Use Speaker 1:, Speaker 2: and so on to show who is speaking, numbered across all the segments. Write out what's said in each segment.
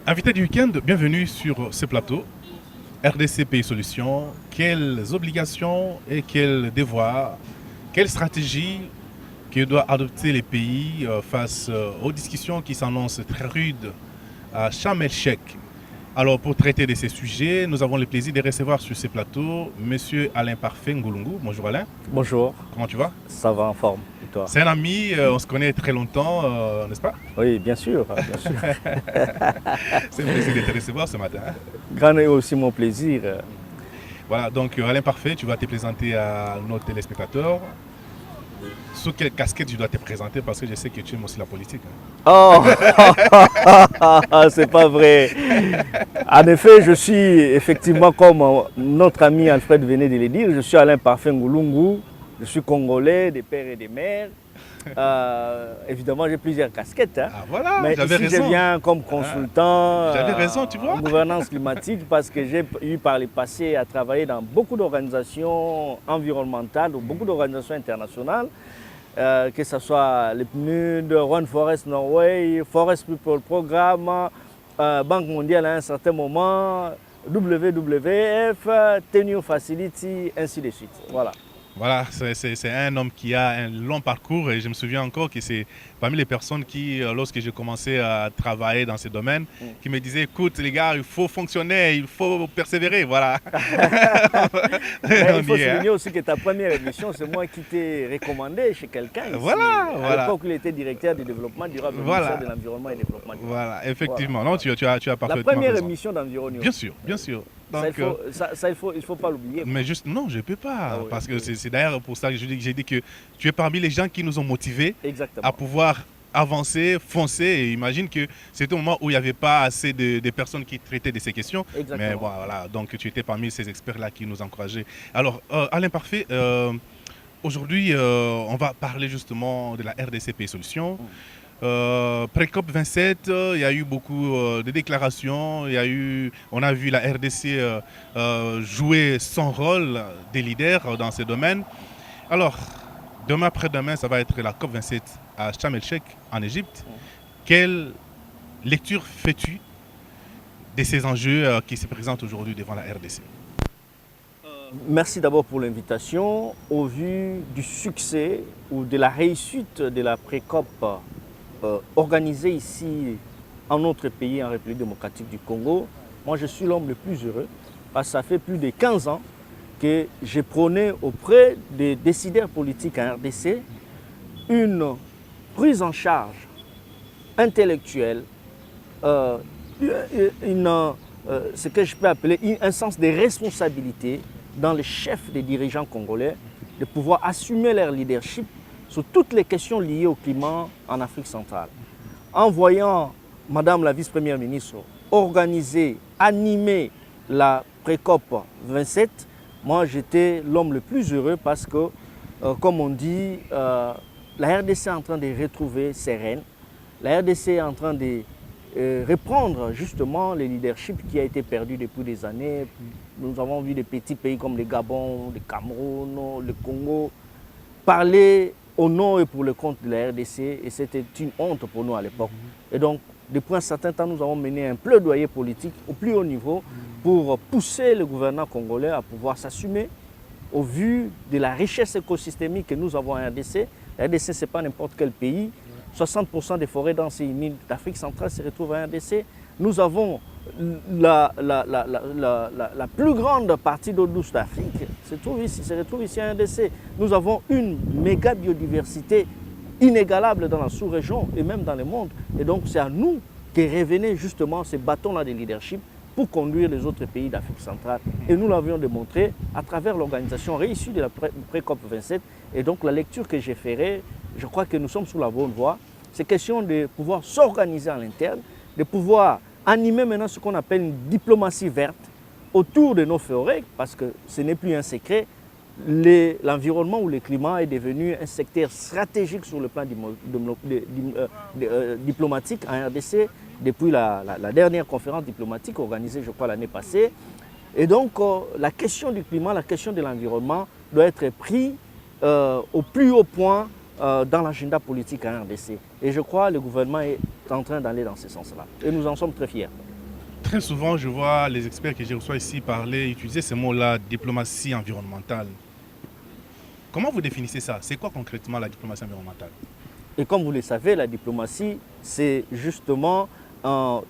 Speaker 1: Invité du week-end, bienvenue sur ce plateau. RDC Pays Solutions, quelles obligations et quels devoirs, quelle stratégie que doit adopter les pays face aux discussions qui s'annoncent très rudes à Sharm el-Sheikh. Alors pour traiter de ces sujets, nous avons le plaisir de recevoir sur ce plateau Monsieur Alain Parfait Ngolungu. Bonjour Alain.
Speaker 2: Bonjour,
Speaker 1: Comment tu vas?
Speaker 2: ça va en forme, et toi?
Speaker 1: C'est un ami, on se connaît très longtemps, n'est-ce pas?
Speaker 2: Oui, bien sûr, bien sûr.
Speaker 1: C'est un plaisir de te recevoir ce matin.
Speaker 2: Grand est aussi mon plaisir.
Speaker 1: Voilà, donc Alain Parfait, tu vas te présenter à nos téléspectateurs. Sous quelle casquette tu dois te présenter parce que je sais que tu aimes aussi la politique.
Speaker 2: Oh, c'est pas vrai. En effet, je suis effectivement, comme notre ami Alfred venait de le dire, je suis Alain Parfait Ngolungu, je suis congolais des pères et des mères. Évidemment, j'ai plusieurs casquettes. Hein.
Speaker 1: Ah voilà,
Speaker 2: mais
Speaker 1: j'avais
Speaker 2: ici,
Speaker 1: raison.
Speaker 2: je viens comme consultant
Speaker 1: J'avais raison, tu vois.
Speaker 2: en gouvernance climatique parce que j'ai eu par le passé à travailler dans beaucoup d'organisations environnementales ou beaucoup d'organisations internationales, que ce soit le PNUD, One Forest Norway, Forest People Programme, Banque mondiale à un certain moment, WWF, Tenure Facility, ainsi de suite. Voilà.
Speaker 1: Voilà, c'est un homme qui a un long parcours et je me souviens encore que c'est parmi les personnes qui, lorsque j'ai commencé à travailler dans ce domaine, qui me disaient, écoute les gars, il faut fonctionner, il faut persévérer, voilà.
Speaker 2: Il faut souligner aussi que ta première émission, c'est moi qui t'ai recommandé chez quelqu'un ici.
Speaker 1: Voilà,
Speaker 2: à l'époque où il était directeur du développement durable au ministère de l'Environnement et du Développement durable.
Speaker 1: Voilà, effectivement. Voilà. Non, tu as parfaitement
Speaker 2: la première
Speaker 1: raison.
Speaker 2: émission d'environnement.
Speaker 1: Bien sûr, bien sûr. Donc,
Speaker 2: il faut pas l'oublier.
Speaker 1: Mais juste, non, je ne peux pas.
Speaker 2: Ah oui,
Speaker 1: parce que c'est d'ailleurs pour ça que j'ai dit que tu es parmi les gens qui nous ont motivés à pouvoir avancer, foncer. Et imagine que c'était au moment où il n'y avait pas assez de personnes qui traitaient de ces questions.
Speaker 2: Exactement.
Speaker 1: Mais voilà, donc tu étais parmi ces experts-là qui nous encourageaient. Alors, Alain Parfait, aujourd'hui, on va parler justement de la RDC Pays Solutions. Pré-COP 27, il y a eu beaucoup de déclarations, on a vu la RDC jouer son rôle de leader dans ce domaine. Alors, demain après-demain, ça va être la COP 27 à Sharm el-Sheikh en Égypte. Quelle lecture fais-tu de ces enjeux qui se présentent aujourd'hui devant la RDC?
Speaker 2: Merci d'abord pour l'invitation. Au vu du succès ou de la réussite de la pré-COP organisé ici en notre pays, en République démocratique du Congo, moi je suis l'homme le plus heureux parce que ça fait plus de 15 ans que j'ai prôné auprès des décideurs politiques en RDC une prise en charge intellectuelle, ce que je peux appeler un sens de responsabilité dans les chefs des dirigeants congolais, de pouvoir assumer leur leadership sur toutes les questions liées au climat en Afrique centrale. En voyant Madame la vice-première ministre organiser, animer la pré-COP 27, moi j'étais l'homme le plus heureux parce que, comme on dit, la RDC est en train de retrouver ses rênes. La RDC est en train de reprendre justement le leadership qui a été perdu depuis des années. Nous avons vu des petits pays comme le Gabon, le Cameroun, le Congo parler au nom et pour le compte de la RDC, et c'était une honte pour nous à l'époque. Et donc, depuis un certain temps, nous avons mené un plaidoyer politique au plus haut niveau pour pousser le gouvernement congolais à pouvoir s'assumer au vu de la richesse écosystémique que nous avons en RDC. La RDC, ce n'est pas n'importe quel pays. 60% des forêts denses et humides d'Afrique centrale se retrouvent en RDC. Nous avons la plus grande partie d'eau douce d'Afrique se retrouve ici en RDC. Nous avons une méga biodiversité inégalable dans la sous-région et même dans le monde. Et donc c'est à nous que revenaient justement ces bâtons-là de leadership pour conduire les autres pays d'Afrique centrale. Et nous l'avions démontré à travers l'organisation réussie de la pré-COP 27. Et donc la lecture que j'ai ferai, je crois que nous sommes sur la bonne voie. C'est question de pouvoir s'organiser à l'interne, de pouvoir animer maintenant ce qu'on appelle une diplomatie verte autour de nos forêts, parce que ce n'est plus un secret, l'environnement ou le climat est devenu un secteur stratégique sur le plan diplomatique en RDC depuis la dernière conférence diplomatique organisée, je crois, l'année passée. Et donc, la question du climat, la question de l'environnement doit être prise au plus haut point dans l'agenda politique en RDC. Et je crois que le gouvernement est en train d'aller dans ce sens-là. Et nous en sommes très fiers.
Speaker 1: Très souvent, je vois les experts que je reçois ici parler, utiliser ce mot-là, diplomatie environnementale. Comment vous définissez ça? C'est quoi concrètement la diplomatie environnementale?
Speaker 2: Et comme vous le savez, la diplomatie, c'est justement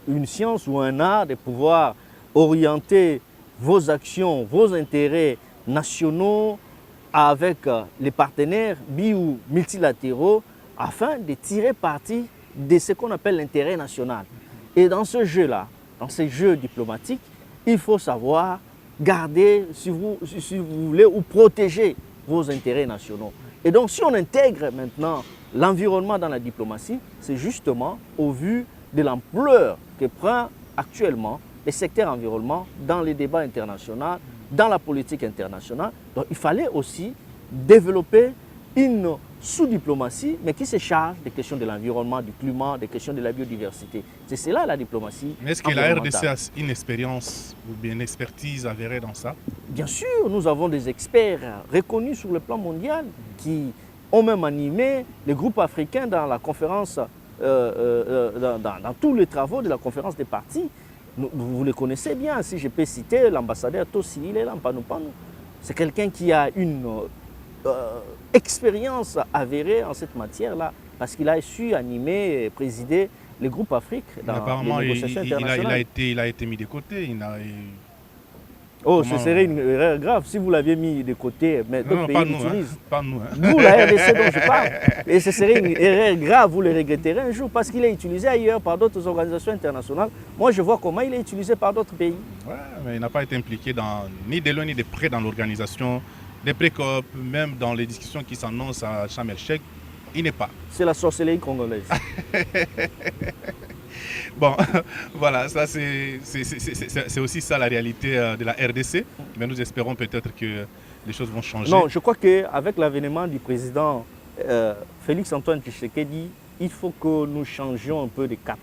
Speaker 2: une science ou un art de pouvoir orienter vos actions, vos intérêts nationaux avec les partenaires bi ou multilatéraux afin de tirer parti de ce qu'on appelle l'intérêt national. Et dans ce jeu-là, dans ces jeux diplomatiques, il faut savoir garder, si vous voulez, ou protéger vos intérêts nationaux. Et donc, si on intègre maintenant l'environnement dans la diplomatie, c'est justement au vu de l'ampleur que prend actuellement le secteur environnement dans les débats internationaux, dans la politique internationale. Donc, il fallait aussi développer une sous-diplomatie, mais qui se charge des questions de l'environnement, du climat, des questions de la biodiversité. C'est cela la diplomatie.
Speaker 1: Mais est-ce que la RDC a une expérience ou bien une expertise avérée dans ça?
Speaker 2: Bien sûr, nous avons des experts reconnus sur le plan mondial qui ont même animé les groupes africains dans la conférence, dans tous les travaux de la conférence des partis. Vous les connaissez bien, si je peux citer l'ambassadeur Tossi, il est là, Mpanou. C'est quelqu'un qui a une expérience avérée en cette matière-là, parce qu'il a su animer et présider les groupes Afrique dans
Speaker 1: apparemment,
Speaker 2: les négociations internationales.
Speaker 1: il a été mis de côté.
Speaker 2: Oh, ce serait une erreur grave si vous l'aviez mis de côté, mais d'autres pays l'utilisent.
Speaker 1: Pas nous.
Speaker 2: Nous, la RDC dont je parle. Et ce serait une erreur grave, vous le regretterez un jour, parce qu'il est utilisé ailleurs par d'autres organisations internationales. Moi, je vois comment il est utilisé par d'autres pays.
Speaker 1: Ouais, mais il n'a pas été impliqué ni de loin ni de près dans l'organisation des pré-COP, même dans les discussions qui s'annoncent à Sharm el-Sheikh. Il n'est pas.
Speaker 2: C'est la sorcellerie congolaise.
Speaker 1: Bon, voilà, ça c'est aussi ça la réalité de la RDC, mais nous espérons peut-être que les choses vont changer.
Speaker 2: Non, je crois qu'avec l'avènement du président Félix-Antoine Tshisekedi, il faut que nous changions un peu de cap.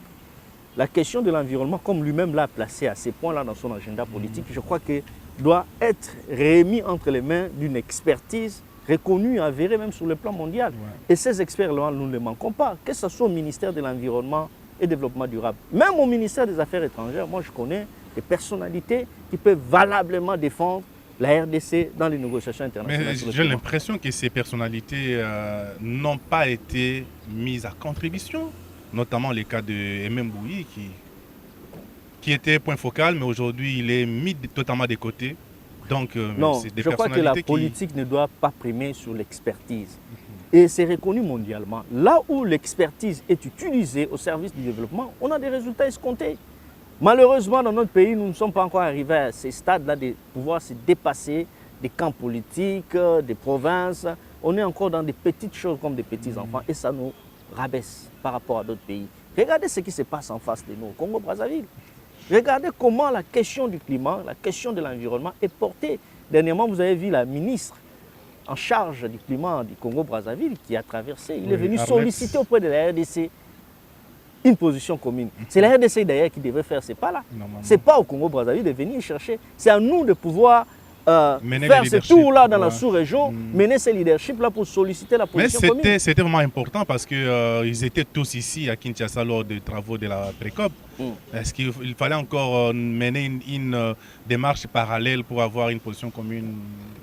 Speaker 2: La question de l'environnement, comme lui-même l'a placé à ces points-là dans son agenda politique, je crois que doit être remis entre les mains d'une expertise reconnue, avérée même sur le plan mondial. Ouais. Et ces experts-là, nous ne les manquons pas, que ce soit au ministère de l'Environnement et Développement durable. Même au ministère des Affaires étrangères, moi je connais des personnalités qui peuvent valablement défendre la RDC dans les négociations internationales.
Speaker 1: Mais j'ai l'impression que ces personnalités n'ont pas été mises à contribution, notamment les cas de MM Bouyi qui était point focal, mais aujourd'hui il est mis totalement de côté. Donc,
Speaker 2: non,
Speaker 1: c'est des
Speaker 2: je crois que la politique ne doit pas primer sur l'expertise. Et c'est reconnu mondialement. Là où l'expertise est utilisée au service du développement, on a des résultats escomptés. Malheureusement, dans notre pays, nous ne sommes pas encore arrivés à ces stades-là de pouvoir se dépasser des camps politiques, des provinces. On est encore dans des petites choses comme des petits enfants et ça nous rabaisse par rapport à d'autres pays. Regardez ce qui se passe en face de nous, au Congo-Brazzaville. Regardez comment la question du climat, la question de l'environnement est portée. Dernièrement, vous avez vu la ministre en charge du climat du Congo-Brazzaville qui a traversé. Il est venu solliciter auprès de la RDC une position commune. C'est la RDC d'ailleurs qui devrait faire ces pas-là. Ce n'est pas au Congo-Brazzaville de venir chercher. C'est à nous de pouvoir faire ce tour-là dans la sous-région, mener ce leadership-là pour solliciter la position commune.
Speaker 1: Mais c'était vraiment important parce qu'ils étaient tous ici à Kinshasa lors des travaux de la pré-COP. Est-ce qu'il fallait encore mener une démarche parallèle pour avoir une position commune?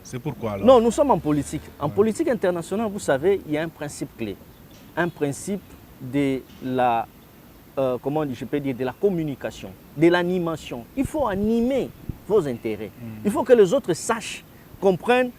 Speaker 1: C'est pourquoi alors?
Speaker 2: Non, nous sommes en politique. En politique internationale, vous savez, il y a un principe clé. Un principe de la, je peux dire, de la communication, de l'animation. Il faut animer vos intérêts. Il faut que les autres sachent, comprennent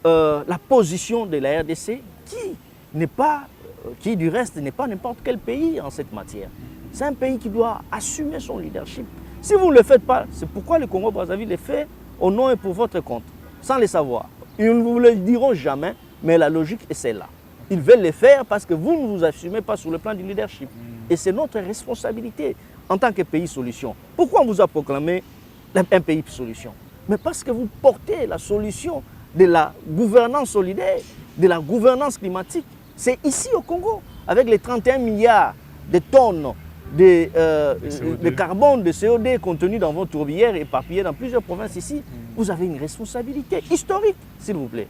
Speaker 2: la position de la RDC qui du reste n'est pas n'importe quel pays en cette matière. C'est un pays qui doit assumer son leadership. Si vous ne le faites pas, c'est pourquoi le Congo-Brazzaville le fait au nom et pour votre compte, sans le savoir. Ils ne vous le diront jamais, mais la logique est celle-là. Ils veulent le faire parce que vous ne vous assumez pas sur le plan du leadership. Et c'est notre responsabilité en tant que pays solution. Pourquoi on vous a proclamé un pays solution? Mais parce que vous portez la solution de la gouvernance solidaire, de la gouvernance climatique. C'est ici au Congo, avec les 31 milliards de tonnes de carbone, de CO2 contenus dans vos tourbières éparpillées dans plusieurs provinces ici. Vous avez une responsabilité historique, s'il vous plaît.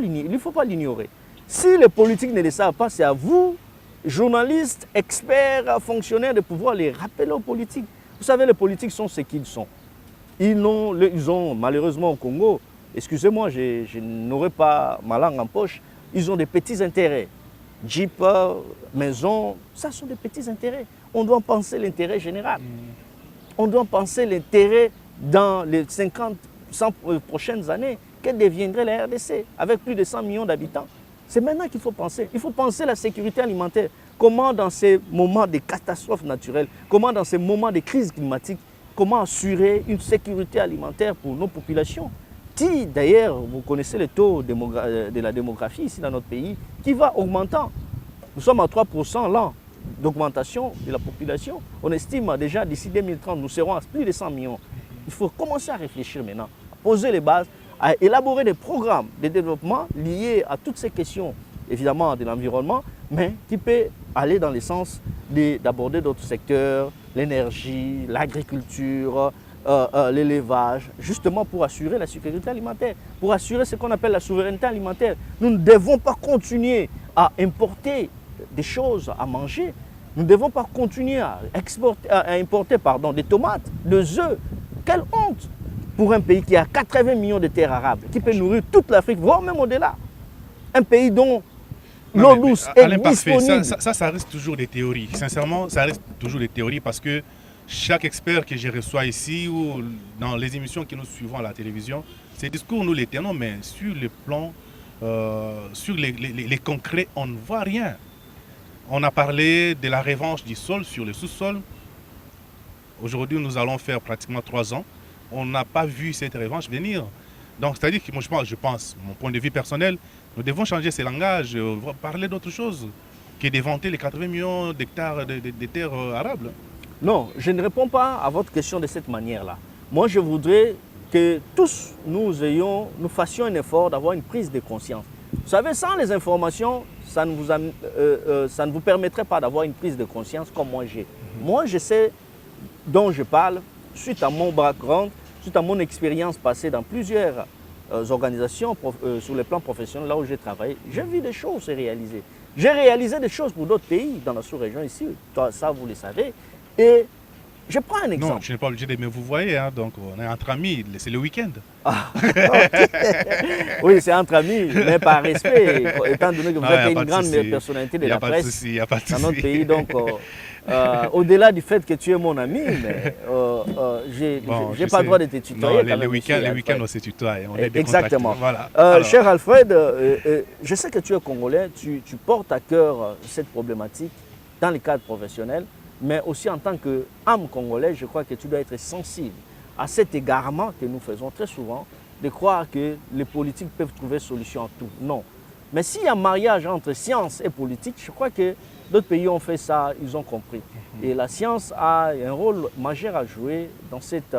Speaker 2: Il ne faut pas l'ignorer. Si les politiques ne le savent pas, c'est à vous, journalistes, experts, fonctionnaires, de pouvoir les rappeler aux politiques. Vous savez, les politiques sont ce qu'ils sont. Ils ont malheureusement au Congo, excusez-moi, je n'aurai pas ma langue en poche, ils ont des petits intérêts. Jeep, maison, ça sont des petits intérêts. On doit penser l'intérêt général. On doit penser l'intérêt dans les 50, 100 prochaines années. Quelle deviendrait la RDC avec plus de 100 millions d'habitants? C'est maintenant qu'il faut penser. Il faut penser la sécurité alimentaire. Comment dans ces moments de catastrophes naturelles, comment dans ces moments de crise climatique, comment assurer une sécurité alimentaire pour nos populations qui, d'ailleurs, vous connaissez le taux de la démographie ici dans notre pays, qui va augmentant. Nous sommes à 3% l'an d'augmentation de la population. On estime déjà d'ici 2030, nous serons à plus de 100 millions. Il faut commencer à réfléchir maintenant, à poser les bases, à élaborer des programmes de développement liés à toutes ces questions, évidemment de l'environnement, mais qui peut aller dans le sens d'aborder d'autres secteurs, l'énergie, l'agriculture, l'élevage, justement pour assurer la sécurité alimentaire, pour assurer ce qu'on appelle la souveraineté alimentaire. Nous ne devons pas continuer à importer des choses à manger. Nous ne devons pas continuer à importer des tomates, des œufs. Quelle honte pour un pays qui a 80 millions de terres arables, qui peut nourrir toute l'Afrique, voire même au-delà. Un pays dont l'eau douce est disponible.
Speaker 1: Ça reste toujours des théories. Sincèrement, ça reste toujours des théories parce que chaque expert que je reçois ici ou dans les émissions que nous suivons à la télévision, ces discours, nous les tenons, mais sur le plan, sur les concrets, on ne voit rien. On a parlé de la revanche du sol sur le sous-sol. Aujourd'hui, nous allons faire pratiquement 3 ans. On n'a pas vu cette revanche venir. Donc, c'est-à-dire que moi, je pense, mon point de vue personnel, nous devons changer ce langage, parler d'autre chose que d'éventer les 80 millions d'hectares de terres arables.
Speaker 2: Non, je ne réponds pas à votre question de cette manière-là. Moi, je voudrais que tous nous fassions un effort d'avoir une prise de conscience. Vous savez, sans les informations, ça ne vous permettrait pas d'avoir une prise de conscience comme moi j'ai. Moi, je sais dont je parle suite à mon background, suite à mon expérience passée dans plusieurs organisations sur le plan professionnel, là où j'ai travaillé. J'ai vu des choses se réaliser. J'ai réalisé des choses pour d'autres pays dans la sous-région ici. Ça, vous le savez. Et je prends un exemple.
Speaker 1: Non, je n'ai pas obligé de... Mais vous voyez, hein, donc on est entre amis, c'est le week-end.
Speaker 2: Ah, oui, c'est entre amis, mais par respect, étant donné que vous êtes une grande personnalité de la presse dans notre pays. Donc, au-delà du fait que tu es mon ami, mais je n'ai pas le droit de te tutoyer.
Speaker 1: Non, les week-ends, on se tutoie.
Speaker 2: Exactement.
Speaker 1: Voilà.
Speaker 2: Cher Alfred, je sais que tu es Congolais, tu portes à cœur cette problématique dans le cadre professionnel. Mais aussi en tant qu'âme congolaise, je crois que tu dois être sensible à cet égarement que nous faisons très souvent, de croire que les politiques peuvent trouver solution à tout. Non. Mais s'il y a un mariage entre science et politique, je crois que d'autres pays ont fait ça, ils ont compris. Et la science a un rôle majeur à jouer dans cette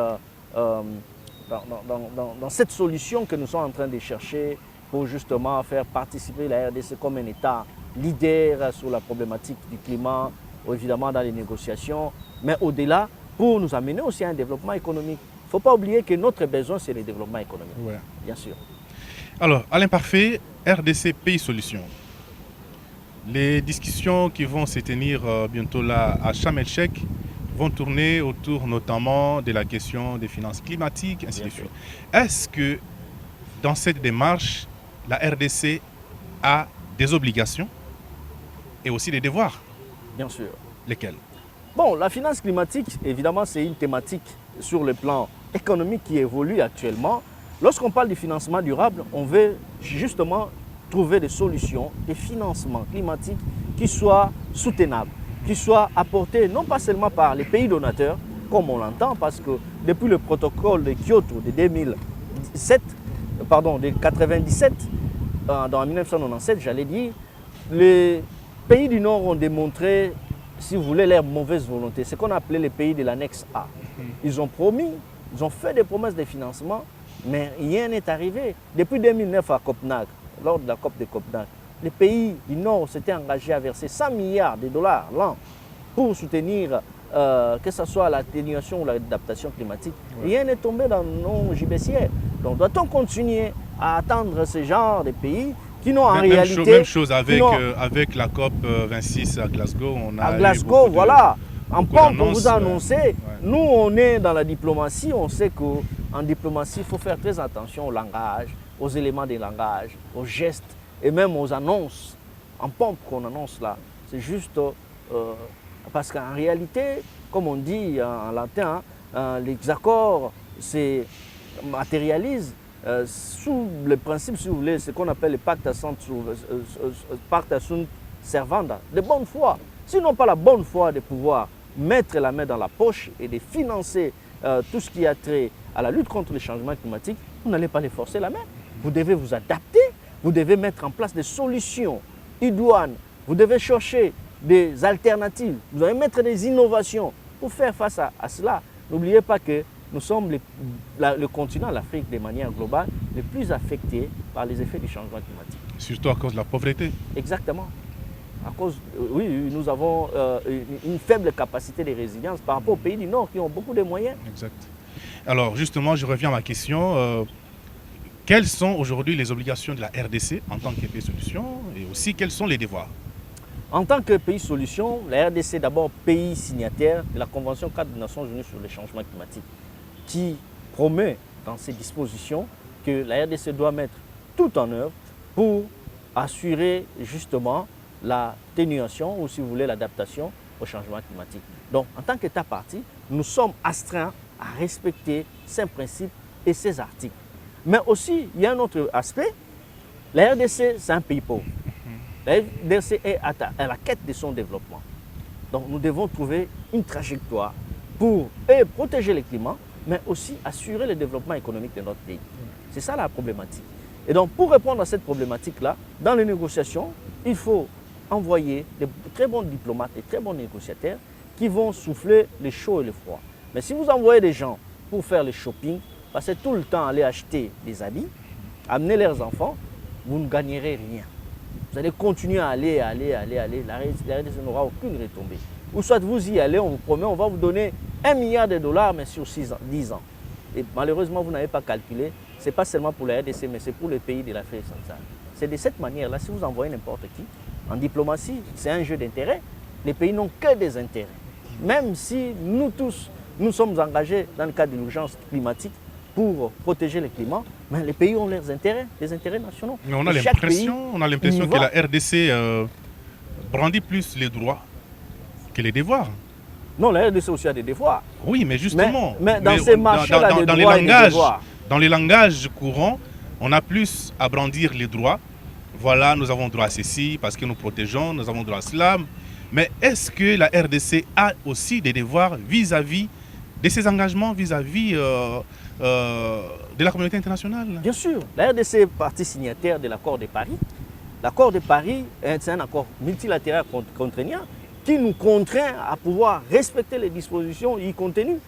Speaker 2: solution que nous sommes en train de chercher pour justement faire participer la RDC comme un État leader sur la problématique du climat, évidemment dans les négociations, mais au-delà, pour nous amener aussi à un développement économique. Il ne faut pas oublier que notre besoin, c'est le développement économique,
Speaker 1: ouais.
Speaker 2: Bien sûr.
Speaker 1: Alors, Alain Parfait, RDC Pays Solutions. Les discussions qui vont se tenir bientôt là à Sharm el-Sheikh vont tourner autour notamment de la question des finances climatiques, ainsi de suite. Est-ce que dans cette démarche, la RDC a des obligations et aussi des devoirs?
Speaker 2: Bien sûr.
Speaker 1: Lesquels?
Speaker 2: Bon, la finance climatique, évidemment, c'est une thématique sur le plan économique qui évolue actuellement. Lorsqu'on parle du financement durable, on veut justement trouver des solutions, des financements climatiques qui soient soutenables, qui soient apportés non pas seulement par les pays donateurs, comme on l'entend, parce que depuis le protocole de Kyoto de 97, dans 1997, j'allais dire, les pays du Nord ont démontré, si vous voulez, leur mauvaise volonté. C'est ce qu'on appelait les pays de l'annexe A. Ils ont promis, ils ont fait des promesses de financement, mais rien n'est arrivé. Depuis 2009 à Copenhague, lors de la COP de Copenhague, les pays du Nord s'étaient engagés à verser 100 milliards de dollars l'an pour soutenir que ce soit l'atténuation ou l'adaptation climatique. Ouais. Rien n'est tombé dans nos gibecières. Donc doit-on continuer à attendre ce genre de pays qui n'ont en réalité...
Speaker 1: Même chose avec la COP 26 à Glasgow.
Speaker 2: À Glasgow, voilà. En pompe, on vous a annoncé. Nous, on est dans la diplomatie, on sait qu'en diplomatie, il faut faire très attention au langage, aux éléments des langages, aux gestes et même aux annonces. En pompe qu'on annonce là, c'est juste parce qu'en réalité, comme on dit en latin, les accords se matérialisent sous le principe, si vous voulez, ce qu'on appelle le pacta sunt servanda, de bonne foi. S'ils n'ont pas la bonne foi de pouvoir mettre la main dans la poche et de financer tout ce qui a trait à la lutte contre le changement climatique, vous n'allez pas les forcer la main. Vous devez vous adapter, vous devez mettre en place des solutions idoines, vous devez chercher des alternatives, vous devez mettre des innovations pour faire face à cela. N'oubliez pas que nous sommes le continent, l'Afrique de manière globale, le plus affecté par les effets du changement climatique.
Speaker 1: Surtout à cause de la pauvreté.
Speaker 2: Exactement. À cause, oui, nous avons une faible capacité de résilience par rapport aux pays du Nord qui ont beaucoup de moyens.
Speaker 1: Exact. Alors justement, je reviens à ma question. Quelles sont aujourd'hui les obligations de la RDC en tant que pays solution et aussi quels sont les devoirs?
Speaker 2: En tant que pays solution, la RDC est d'abord pays signataire de la Convention cadre des Nations Unies sur le changement climatique qui promet dans ses dispositions que la RDC doit mettre tout en œuvre pour assurer justement l'atténuation ou si vous voulez l'adaptation au changement climatique. Donc en tant qu'État partie, nous sommes astreints à respecter ces principes et ces articles. Mais aussi, il y a un autre aspect, la RDC c'est un pays pauvre. La RDC est à la quête de son développement. Donc nous devons trouver une trajectoire pour protéger le climat, mais aussi assurer le développement économique de notre pays. C'est ça la problématique. Et donc pour répondre à cette problématique-là, dans les négociations, il faut envoyer de très bons diplomates et très bons négociateurs qui vont souffler le chaud et le froid. Mais si vous envoyez des gens pour faire le shopping, passer tout le temps à aller acheter des habits, amener leurs enfants, vous ne gagnerez rien. Vous allez continuer à aller. La RDC n'aura aucune retombée. Ou soit vous y allez, on vous promet, on va vous donner $1 milliard, mais sur 10 ans. Et malheureusement, vous n'avez pas calculé. Ce n'est pas seulement pour la RDC, mais c'est pour les pays de l'Afrique centrale. C'est de cette manière-là, si vous envoyez n'importe qui, en diplomatie, c'est un jeu d'intérêts. Les pays n'ont que des intérêts. Même si nous tous, nous sommes engagés dans le cadre de l'urgence climatique pour protéger le climat, mais les pays ont leurs intérêts, les intérêts nationaux.
Speaker 1: Mais on a l'impression que la RDC brandit plus les droits que les devoirs.
Speaker 2: Non, la RDC aussi a des devoirs.
Speaker 1: Oui, mais justement,
Speaker 2: mais dans ces marchés-là, des droits et des devoirs.
Speaker 1: Dans les langages courants, on a plus à brandir les droits. Voilà, nous avons droit à ceci parce que nous protégeons, nous avons droit à cela. Mais est-ce que la RDC a aussi des devoirs vis-à-vis de ses engagements, vis-à-vis de la communauté internationale?
Speaker 2: Bien sûr, la RDC est partie signataire de l'accord de Paris. L'accord de Paris, c'est un accord multilatéral contraignant qui nous contraint à pouvoir respecter les dispositions y contenues,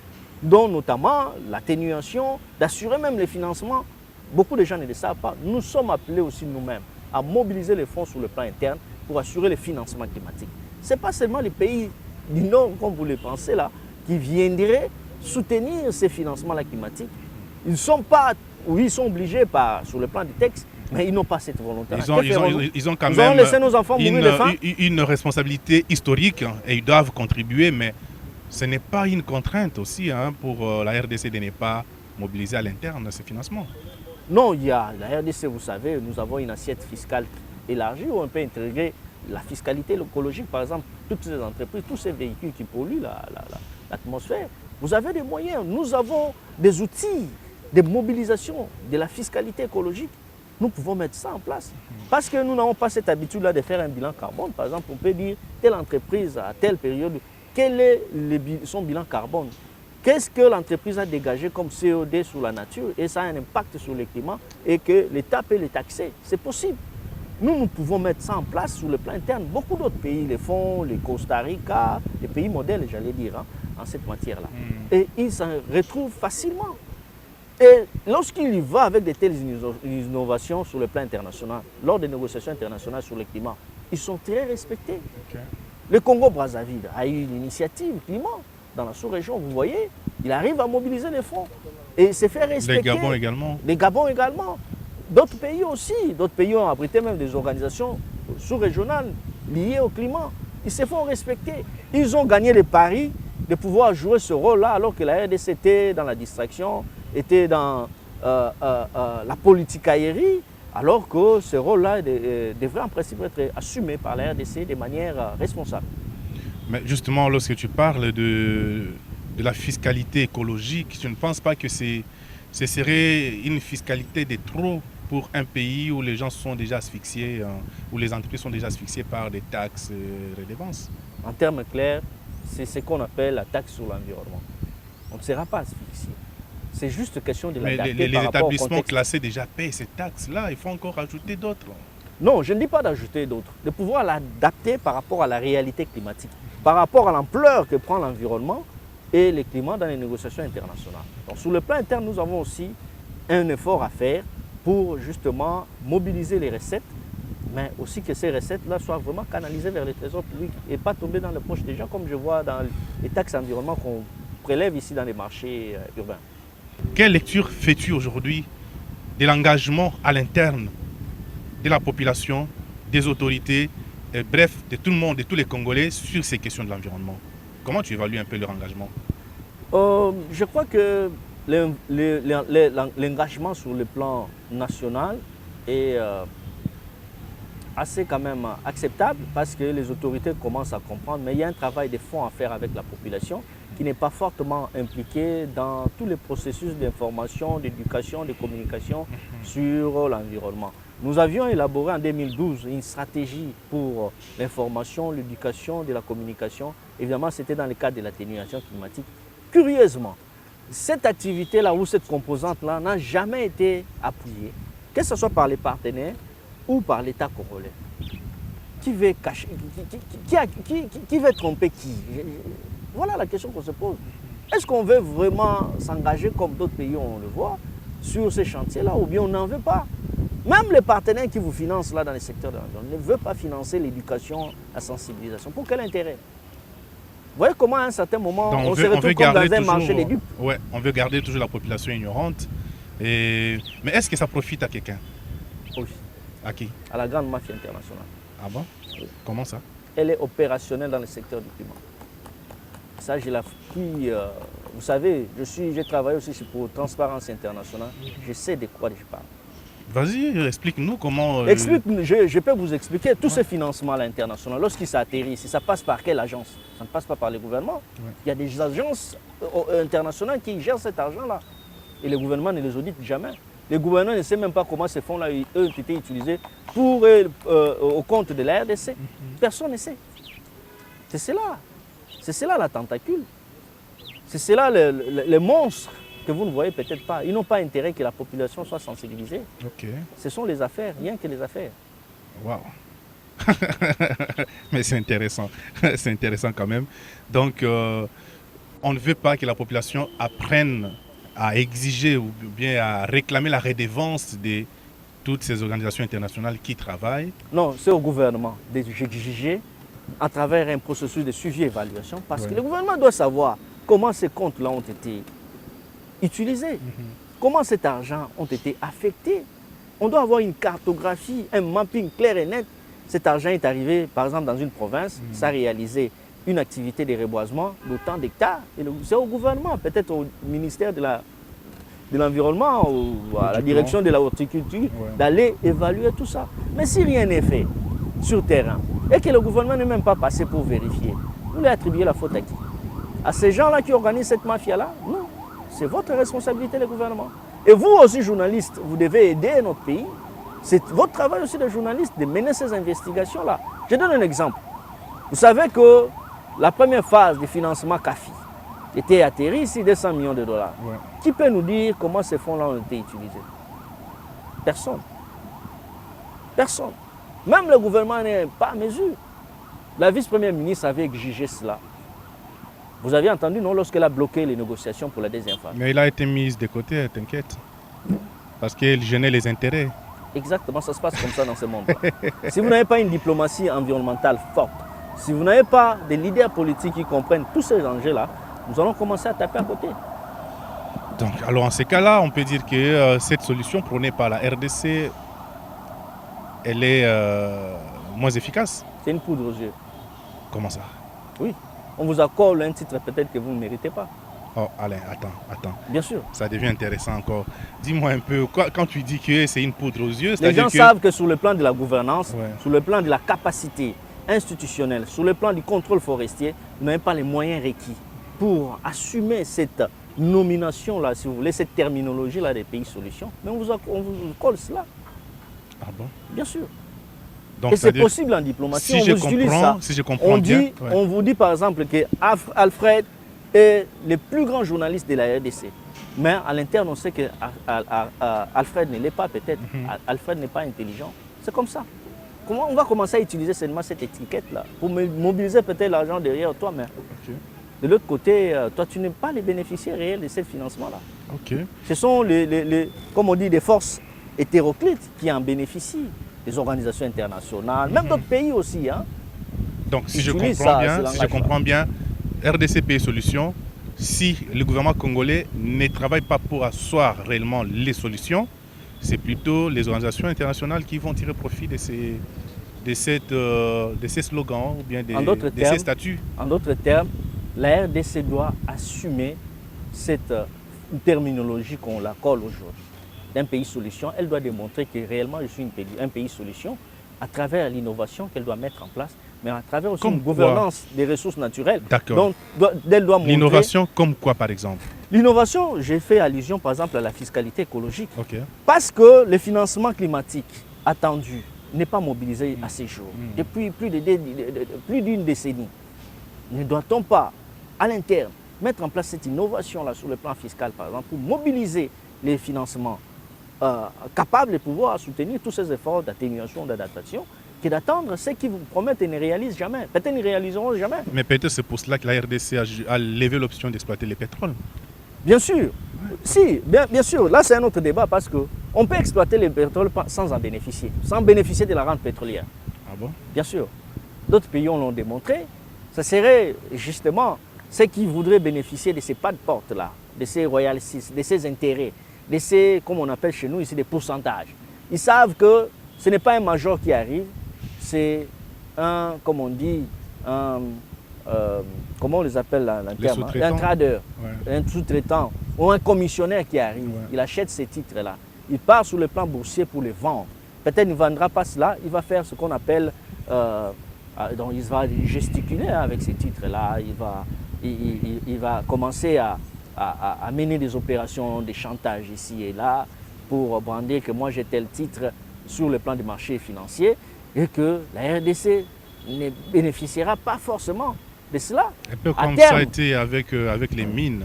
Speaker 2: dont notamment l'atténuation, d'assurer même les financements. Beaucoup de gens ne le savent pas. Nous sommes appelés aussi nous-mêmes à mobiliser les fonds sur le plan interne pour assurer le financement climatique. Ce n'est pas seulement les pays du Nord, comme vous le pensez là, qui viendraient soutenir ces financements-là climatiques. Ils ne sont pas, oui, ils sont obligés sur le plan du texte, mais ils n'ont pas cette volonté.
Speaker 1: Ils ont quand même
Speaker 2: laissé nos enfants mourir de faim.
Speaker 1: Une responsabilité historique et ils doivent contribuer, mais ce n'est pas une contrainte aussi pour la RDC de ne pas mobiliser à l'interne ces financements.
Speaker 2: Non, il y a la RDC, vous savez, nous avons une assiette fiscale élargie où on peut intégrer la fiscalité écologique, par exemple, toutes ces entreprises, tous ces véhicules qui polluent l'atmosphère. Vous avez des moyens, nous avons des outils de mobilisation de la fiscalité écologique. Nous pouvons mettre ça en place. Parce que nous n'avons pas cette habitude-là de faire un bilan carbone. Par exemple, on peut dire, telle entreprise à telle période, quel est son bilan carbone? Qu'est-ce que l'entreprise a dégagé comme CO2 sur la nature et ça a un impact sur le climat et que l'État peut les taxer? C'est possible. Nous pouvons mettre ça en place sur le plan interne. Beaucoup d'autres pays le font, les Costa Rica, les pays modèles, j'allais dire, en cette matière-là. Et ils s'en retrouvent facilement. Et lorsqu'il y va avec de telles innovations sur le plan international, lors des négociations internationales sur le climat, ils sont très respectés. Okay. Le Congo-Brazzaville a eu une initiative climat dans la sous-région, vous voyez, il arrive à mobiliser les fonds et se faire respecter.
Speaker 1: Les Gabon également.
Speaker 2: Les Gabon également. D'autres pays aussi. D'autres pays ont abrité même des organisations sous-régionales liées au climat. Ils se font respecter. Ils ont gagné le pari de pouvoir jouer ce rôle-là alors que la RDC était dans la distraction, était dans la politicaillerie, alors que ce rôle-là devrait en principe être assumé par la RDC de manière responsable.
Speaker 1: Mais justement, lorsque tu parles de la fiscalité écologique, je ne pense pas que ce serait une fiscalité de trop pour un pays où les gens sont déjà asphyxiés, où les entreprises sont déjà asphyxiées par des taxes et redevances.
Speaker 2: En termes clairs, c'est ce qu'on appelle la taxe sur l'environnement. On ne sera pas asphyxié. C'est juste question de l'adapter.
Speaker 1: Mais les établissements classés déjà payent ces taxes-là, il faut encore ajouter d'autres.
Speaker 2: Non, je ne dis pas d'ajouter d'autres, de pouvoir l'adapter par rapport à la réalité climatique, par rapport à l'ampleur que prend l'environnement et le climat dans les négociations internationales. Donc, sur le plan interne, nous avons aussi un effort à faire pour justement mobiliser les recettes, mais aussi que ces recettes-là soient vraiment canalisées vers les trésors publics et pas tomber dans les poches des gens, comme je vois dans les taxes environnement qu'on prélève ici dans les marchés urbains.
Speaker 1: Quelle lecture fais-tu aujourd'hui de l'engagement à l'interne de la population, des autorités, et bref, de tout le monde, de tous les Congolais sur ces questions de l'environnement? Comment tu évalues un peu leur engagement?
Speaker 2: Je crois que l'engagement sur le plan national est assez quand même acceptable parce que les autorités commencent à comprendre, mais il y a un travail de fond à faire avec la population qui n'est pas fortement impliquée dans tous les processus d'information, d'éducation, de communication sur l'environnement. Nous avions élaboré en 2012 une stratégie pour l'information, l'éducation, de la communication. Évidemment, c'était dans le cadre de l'atténuation climatique. Curieusement, cette activité-là ou cette composante-là n'a jamais été appuyée, que ce soit par les partenaires ou par l'État congolais. Qui veut cacher, qui veut tromper qui? Voilà la question qu'on se pose. Est-ce qu'on veut vraiment s'engager comme d'autres pays, on le voit, sur ces chantiers-là, ou bien on n'en veut pas? Même les partenaires qui vous financent là dans les secteurs de l'environnement ne veulent pas financer l'éducation, la sensibilisation. Pour quel intérêt? Vous voyez comment à un certain moment, on se retrouve comme dans un marché des dupes.
Speaker 1: Oui, on veut garder toujours la population ignorante. Mais est-ce que ça profite à quelqu'un?
Speaker 2: Oui.
Speaker 1: À qui?
Speaker 2: À la grande mafia internationale.
Speaker 1: Ah bon? Oui. Comment ça?
Speaker 2: Elle est opérationnelle dans le secteur du climat. Ça, je l'ai appris. Vous savez, j'ai travaillé aussi pour Transparence Internationale. Je sais de quoi je parle.
Speaker 1: Vas-y, explique-nous comment...
Speaker 2: Je peux vous expliquer. Tous ces financements internationaux, lorsqu'ils s'atterrissent, ça passe par quelle agence? Ça ne passe pas par les gouvernements. Ouais. Il y a des agences internationales qui gèrent cet argent-là. Et le gouvernement ne les audite jamais. Les gouvernements ne savent même pas comment ces fonds-là ont été utilisés pour, au compte de la RDC. Personne ne sait. C'est cela. C'est cela la tentacule. C'est cela le monstre que vous ne voyez peut-être pas. Ils n'ont pas intérêt que la population soit sensibilisée.
Speaker 1: Okay.
Speaker 2: Ce sont les affaires, rien que les affaires.
Speaker 1: Waouh. Mais c'est intéressant. C'est intéressant quand même. Donc, on ne veut pas que la population apprenne à exiger ou bien à réclamer la redevance de toutes ces organisations internationales qui travaillent.
Speaker 2: Non, c'est au gouvernement d'exiger à travers un processus de suivi et évaluation parce que le gouvernement doit savoir comment ces comptes-là ont été utilisés, comment cet argent ont été affectés. On doit avoir une cartographie, un mapping clair et net. Cet argent est arrivé, par exemple, dans une province, ça a réalisé une activité de reboisement d'autant d'hectares. C'est au gouvernement, peut-être au ministère de l'Environnement ou à la direction de la horticulture, d'aller évaluer tout ça. Mais si rien n'est fait sur terrain et que le gouvernement n'est même pas passé pour vérifier, vous lui attribuez la faute à qui? À ces gens-là qui organisent cette mafia-là? Non. C'est votre responsabilité, le gouvernement. Et vous aussi, journalistes, vous devez aider notre pays. C'est votre travail aussi de journaliste de mener ces investigations-là. Je donne un exemple. Vous savez que la première phase de financement CAFI était atterrie ici, 200 millions de dollars. Ouais. Qui peut nous dire comment ces fonds-là ont été utilisés? Personne. Personne. Même le gouvernement n'est pas à mesure. La vice-première ministre avait exigé cela. Vous avez entendu, non, lorsqu'elle a bloqué les négociations pour la deuxième phase.
Speaker 1: Mais il a été mis de côté, t'inquiète. Parce qu'il gênait les intérêts.
Speaker 2: Exactement, ça se passe comme ça dans ce monde-là. Si vous n'avez pas une diplomatie environnementale forte, si vous n'avez pas des leaders politiques qui comprennent tous ces enjeux-là, nous allons commencer à taper à côté.
Speaker 1: Donc, alors en ces cas-là, on peut dire que cette solution prônée par la RDC, elle est moins efficace.
Speaker 2: C'est une poudre aux yeux.
Speaker 1: Comment ça?
Speaker 2: Oui. On vous accorde un titre peut-être que vous ne méritez pas.
Speaker 1: Oh, Alain, attends.
Speaker 2: Bien sûr.
Speaker 1: Ça devient intéressant encore. Dis-moi un peu, quand tu dis que c'est une poudre aux yeux,
Speaker 2: Les
Speaker 1: c'est-à-dire
Speaker 2: gens
Speaker 1: que...
Speaker 2: savent que sur le plan de la gouvernance,
Speaker 1: Ouais.
Speaker 2: sur le plan de la capacité institutionnelle, sur le plan du contrôle forestier, vous n'avez pas les moyens requis pour assumer cette nomination-là, si vous voulez, cette terminologie-là des pays solutions. Mais on vous colle cela,
Speaker 1: Ah bon?
Speaker 2: bien sûr.
Speaker 1: Donc,
Speaker 2: Et c'est
Speaker 1: c'est-à-dire,
Speaker 2: possible en diplomatie,
Speaker 1: si
Speaker 2: on
Speaker 1: je
Speaker 2: vous utilise ça.
Speaker 1: si je comprends bien... ouais.
Speaker 2: On vous dit par exemple que Alfred est le plus grand journaliste de la RDC. Mais à l'interne, on sait que Alfred ne l'est pas peut-être. Alfred n'est pas intelligent. C'est comme ça. Comment on va commencer à utiliser seulement cette étiquette-là pour mobiliser peut-être l'argent derrière toi, mais
Speaker 1: Ok.
Speaker 2: de l'autre côté, toi, tu n'es pas les bénéficiaires réels de ce financement-là.
Speaker 1: Ok.
Speaker 2: Ce sont comme on dit, des forces hétéroclites qui en bénéficient. Les organisations internationales, même d'autres pays aussi. Hein.
Speaker 1: Donc, si je
Speaker 2: Utilise
Speaker 1: comprends
Speaker 2: ça,
Speaker 1: bien,
Speaker 2: ce
Speaker 1: si je
Speaker 2: langage-là.
Speaker 1: comprends bien, RDCP Solutions, si le gouvernement congolais ne travaille pas pour asseoir réellement les solutions, c'est plutôt les organisations internationales qui vont tirer profit de ces slogans ou bien
Speaker 2: En d'autres
Speaker 1: de
Speaker 2: termes,
Speaker 1: ces statuts.
Speaker 2: En d'autres termes, la RDC doit assumer cette terminologie qu'on la colle aujourd'hui. D'un pays solution, elle doit démontrer que réellement je suis un pays solution à travers l'innovation qu'elle doit mettre en place, mais à travers aussi
Speaker 1: Comme
Speaker 2: une
Speaker 1: quoi?
Speaker 2: gouvernance des ressources naturelles.
Speaker 1: D'accord.
Speaker 2: Donc, elle doit montrer...
Speaker 1: L'innovation comme quoi, par exemple?
Speaker 2: L'innovation, j'ai fait allusion par exemple à la fiscalité écologique.
Speaker 1: Ok.
Speaker 2: Parce que le financement climatique attendu n'est pas mobilisé à ces jours, depuis plus d'une décennie. Ne doit-on pas, à l'interne, mettre en place cette innovation-là sur le plan fiscal, par exemple, pour mobiliser les financements capables de pouvoir soutenir tous ces efforts d'atténuation, d'adaptation, que d'attendre ce qu'ils vous promettent et ne réalisent jamais. Peut-être ne réaliseront jamais.
Speaker 1: Mais peut-être c'est pour cela que la RDC a levé l'option d'exploiter le pétrole.
Speaker 2: Bien sûr. Si, bien sûr. Là, c'est un autre débat parce qu'on peut exploiter le pétrole sans en bénéficier, sans bénéficier de la rente pétrolière.
Speaker 1: Ah bon?
Speaker 2: Bien sûr. D'autres pays l'ont démontré. Ce serait justement ceux qui voudraient bénéficier de ces pas de porte-là, de ces royalties, de ces intérêts, de ces, comme on appelle chez nous ici, des pourcentages. Ils savent que ce n'est pas un major qui arrive, c'est un, comme on dit, comment on les appelle là, terme, un trader,
Speaker 1: ouais.
Speaker 2: Un sous-traitant ou un commissionnaire qui arrive. Ouais. Il achète ces titres-là. Il part sur le plan boursier pour les vendre. Peut-être qu'il ne vendra pas cela, il va faire ce qu'on appelle, donc il va gesticuler avec ces titres-là, il va commencer à mener des opérations de chantage ici et là pour brandir que moi j'ai tel titre sur le plan du marché financier et que la RDC ne bénéficiera pas forcément de cela.
Speaker 1: Un peu comme ça a été avec les mines.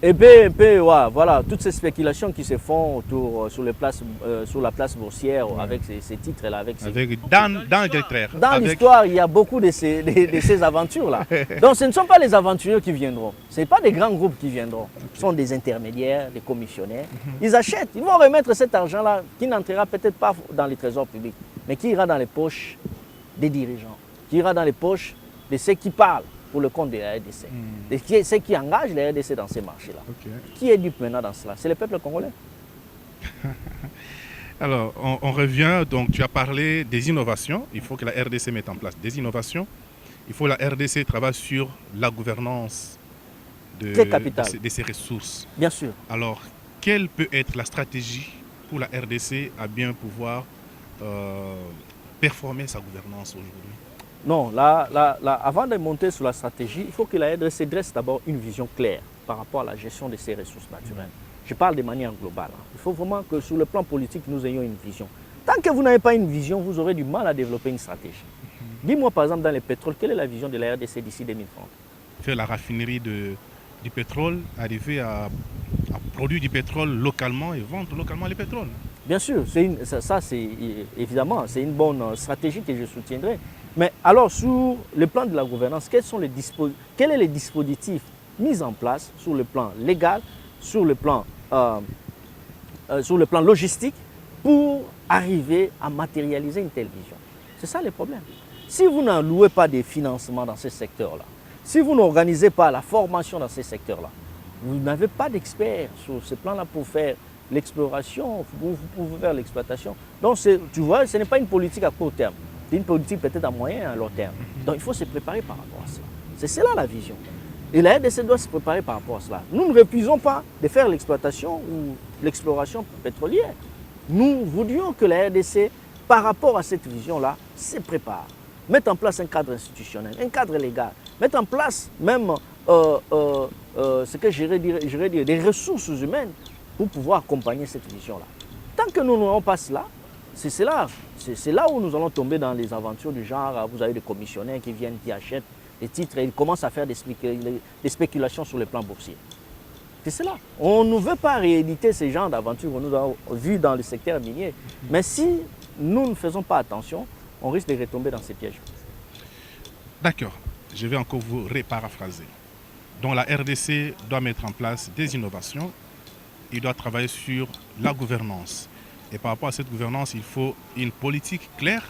Speaker 2: Et bien, ouais, voilà, toutes ces spéculations qui se font autour, sur la place boursière, ouais. Avec ces titres-là.
Speaker 1: Dans
Speaker 2: l'histoire, il y a beaucoup de ces aventures-là. Donc ce ne sont pas les aventuriers qui viendront. Ce ne sont pas des grands groupes qui viendront. Ce sont des intermédiaires, des commissionnaires. Ils achètent, ils vont remettre cet argent-là qui n'entrera peut-être pas dans les trésors publics, mais qui ira dans les poches des dirigeants, qui ira dans les poches de ceux qui parlent pour le compte de la RDC. Ceux qui engagent la RDC dans ces marchés-là. Okay. Qui est dupe maintenant dans cela? C'est le peuple congolais.
Speaker 1: Alors, on revient, donc tu as parlé des innovations. Il faut que la RDC mette en place des innovations. Il faut que la RDC travaille sur la gouvernance de ces ressources.
Speaker 2: Bien sûr.
Speaker 1: Alors, quelle peut être la stratégie pour la RDC à bien pouvoir performer sa gouvernance aujourd'hui?
Speaker 2: Non, là, avant de monter sur la stratégie, il faut que la RDC dresse d'abord une vision claire par rapport à la gestion de ces ressources naturelles. Je parle de manière globale. Il faut vraiment que sur le plan politique, nous ayons une vision. Tant que vous n'avez pas une vision, vous aurez du mal à développer une stratégie. Dis-moi par exemple dans le pétrole, quelle est la vision de la RDC d'ici 2030?
Speaker 1: Faire la raffinerie du pétrole, arriver à produire du pétrole localement et vendre localement le pétrole.
Speaker 2: Bien sûr, évidemment, c'est une bonne stratégie que je soutiendrai. Mais alors, sur le plan de la gouvernance, quel est le dispositif mis en place sur le plan légal, sur le plan logistique, pour arriver à matérialiser une telle vision? C'est ça le problème. Si vous n'allouez pas des financements dans ces secteurs-là, si vous n'organisez pas la formation dans ces secteurs-là, vous n'avez pas d'experts sur ce plan-là pour faire l'exploration, pour faire l'exploitation. Donc, tu vois, ce n'est pas une politique à court terme. C'est une politique peut-être à moyen et à long terme. Donc il faut se préparer par rapport à cela. C'est cela la vision. Et la RDC doit se préparer par rapport à cela. Nous ne refusons pas de faire l'exploitation ou l'exploration pétrolière. Nous voudrions que la RDC, par rapport à cette vision-là, se prépare. Mettre en place un cadre institutionnel, un cadre légal. Mettre en place même ce que j'irais dire, des ressources humaines pour pouvoir accompagner cette vision-là. Tant que nous n'aurons pas cela, c'est là où nous allons tomber dans les aventures du genre, vous avez des commissionnaires qui viennent, qui achètent des titres et ils commencent à faire des spéculations sur le plan boursier. C'est cela. On ne veut pas rééditer ce genre d'aventures que nous avons vues dans le secteur minier. Mais si nous ne faisons pas attention, on risque de retomber dans ces pièges.
Speaker 1: D'accord. Je vais encore vous reparaphraser. Donc la RDC doit mettre en place des innovations. Il doit travailler sur la gouvernance. Et par rapport à cette gouvernance, il faut une politique claire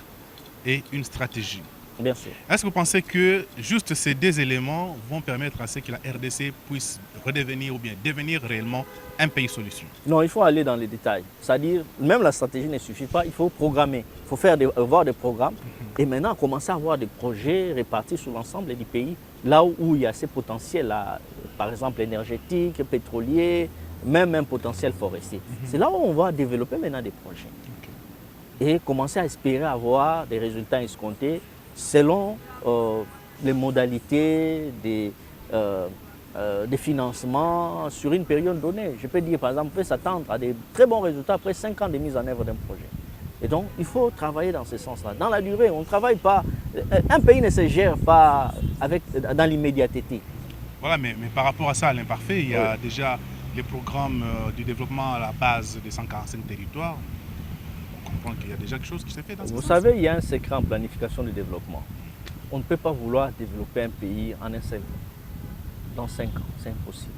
Speaker 1: et une stratégie.
Speaker 2: Bien sûr.
Speaker 1: Est-ce que vous pensez que juste ces deux éléments vont permettre à ce que la RDC puisse redevenir ou bien devenir réellement un pays solution?
Speaker 2: Non, il faut aller dans les détails. C'est-à-dire, même la stratégie ne suffit pas, il faut programmer. Il faut avoir des programmes et maintenant commencer à avoir des projets répartis sur l'ensemble du pays, là où il y a ces potentiels, là, par exemple énergétiques, pétroliers, même un potentiel forestier. C'est là où on va développer maintenant des projets. Et commencer à espérer avoir des résultats escomptés selon les modalités des financements sur une période donnée. Je peux dire, par exemple, on peut s'attendre à des très bons résultats après 5 ans de mise en œuvre d'un projet. Et donc, il faut travailler dans ce sens-là. Dans la durée, on ne travaille pas. Un pays ne se gère pas dans l'immédiateté.
Speaker 1: Voilà, mais par rapport à ça, à l'imparfait, il y a déjà les programmes du développement à la base des 145 territoires. On comprend qu'il y a déjà quelque chose qui s'est fait dans ce sens.
Speaker 2: Vous savez, il y a un secret en planification du développement. On ne peut pas vouloir développer un pays en un seul an. Dans 5 ans, c'est impossible.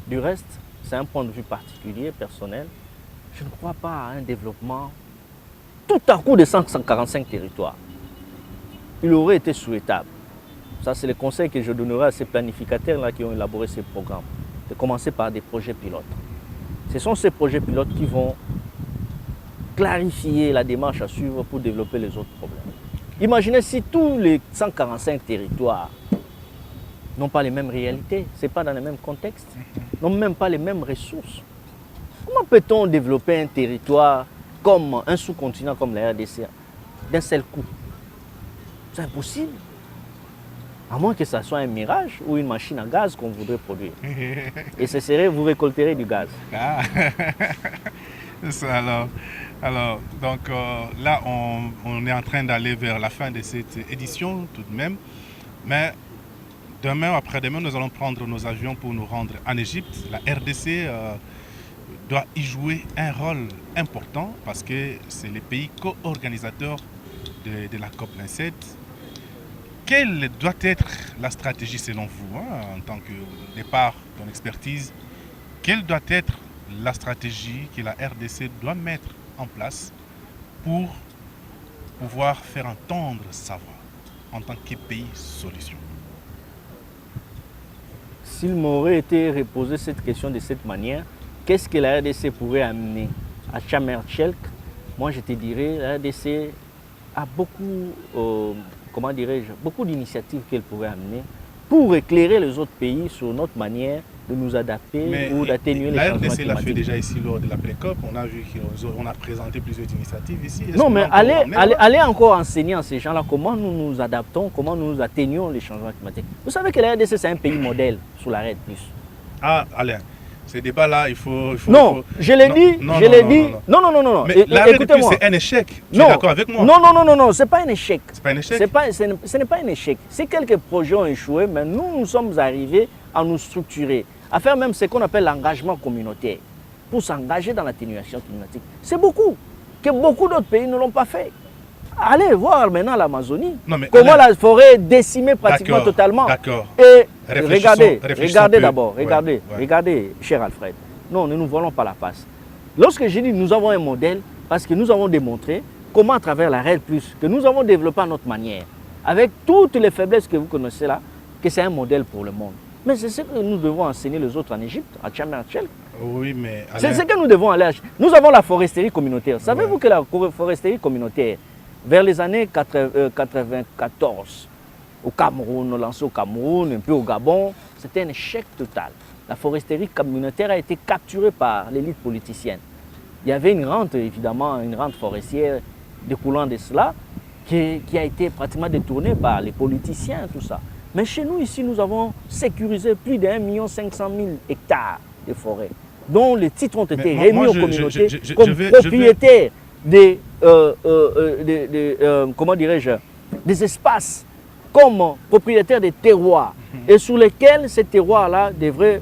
Speaker 2: Du reste, c'est un point de vue particulier, personnel. Je ne crois pas à un développement tout à coup de 145 territoires. Il aurait été souhaitable. Ça, c'est le conseil que je donnerai à ces planificateurs-là qui ont élaboré ces programmes. De commencer par des projets pilotes. Ce sont ces projets pilotes qui vont clarifier la démarche à suivre pour développer les autres problèmes. Imaginez si tous les 145 territoires n'ont pas les mêmes réalités, ce n'est pas dans le même contexte, n'ont même pas les mêmes ressources. Comment peut-on développer un territoire comme un sous-continent comme la RDC d'un seul coup? C'est impossible. À moins que ça soit un mirage ou une machine à gaz qu'on voudrait produire. Et ce serait, vous récolterez du gaz.
Speaker 1: Ah. Alors, donc là, on est en train d'aller vers la fin de cette édition tout de même. Mais demain, après-demain, nous allons prendre nos avions pour nous rendre en Égypte. La RDC doit y jouer un rôle important parce que c'est le pays co-organisateur de la COP27. Quelle doit être la stratégie selon vous, en tant que départ, ton expertise, quelle doit être la stratégie que la RDC doit mettre en place pour pouvoir faire entendre sa voix en tant que pays solution?
Speaker 2: S'il m'aurait été reposé cette question de cette manière, qu'est-ce que la RDC pourrait amener à Chamerchelk? Moi, je te dirais, la RDC a beaucoup, comment dirais-je, beaucoup d'initiatives qu'elle pourrait amener pour éclairer les autres pays sur notre manière de nous adapter ou d'atténuer les changements climatiques.
Speaker 1: La RDC l'a fait déjà ici lors de la pré-COP. On a vu qu'on a présenté plusieurs initiatives ici.
Speaker 2: Non, mais allez encore enseigner à ces gens-là comment nous nous adaptons, comment nous atténuons les changements climatiques. Vous savez que la RDC, c'est un pays modèle sous la RED+.
Speaker 1: Ah, Alain, ces débats-là, il faut...
Speaker 2: Non, je l'ai dit, je l'ai dit. Non.
Speaker 1: Mais la RED+, c'est un échec. Tu es d'accord avec moi?
Speaker 2: Non, c'est pas un échec.
Speaker 1: C'est pas un échec?
Speaker 2: Ce n'est pas un échec. Si quelques projets ont échoué, mais nous sommes arrivés à nous structurer, à faire même ce qu'on appelle l'engagement communautaire, pour s'engager dans l'atténuation climatique. C'est beaucoup, que beaucoup d'autres pays ne l'ont pas fait. Allez voir maintenant l'Amazonie, comment la forêt est décimée pratiquement totalement.
Speaker 1: D'accord.
Speaker 2: Et regardez d'abord, regardez, cher Alfred. Non, ne nous voilons pas la face. Lorsque j'ai dit nous avons un modèle, parce que nous avons démontré comment à travers la RED+, que nous avons développé à notre manière, avec toutes les faiblesses que vous connaissez là, que c'est un modèle pour le monde. Mais c'est ce que nous devons enseigner les autres en Égypte, à Chamerchelk.
Speaker 1: Oui, mais...
Speaker 2: C'est ce que nous devons aller acheter. Nous avons la foresterie communautaire. Savez-vous que la foresterie communautaire Vers les années 94, au Cameroun, lancé au Cameroun, un peu au Gabon, c'était un échec total. La foresterie communautaire a été capturée par l'élite politicienne. Il y avait une rente, évidemment, une rente forestière découlant de cela, qui a été pratiquement détournée par les politiciens, tout ça. Mais chez nous, ici, nous avons sécurisé plus d'1 500 000 hectares de forêt, dont les titres ont été remis aux communautés comme propriétaires comment dirais-je, des espaces, comme propriétaires des terroirs, et sur lesquels ces terroirs-là devraient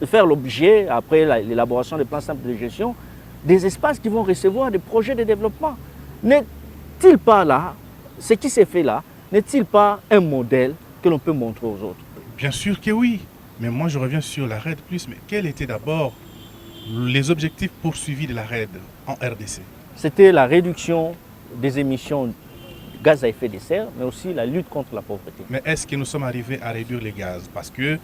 Speaker 2: faire l'objet, après l'élaboration des plans simples de gestion, des espaces qui vont recevoir des projets de développement. N'est-il pas là, ce qui s'est fait là, n'est-il pas un modèle que l'on peut montrer aux autres?
Speaker 1: Bien sûr que oui. Mais moi, je reviens sur la RED+. Mais quels étaient d'abord les objectifs poursuivis de la RED en RDC?
Speaker 2: C'était la réduction des émissions de gaz à effet de serre, mais aussi la lutte contre la pauvreté.
Speaker 1: Mais est-ce que nous sommes arrivés à réduire les gaz? Parce que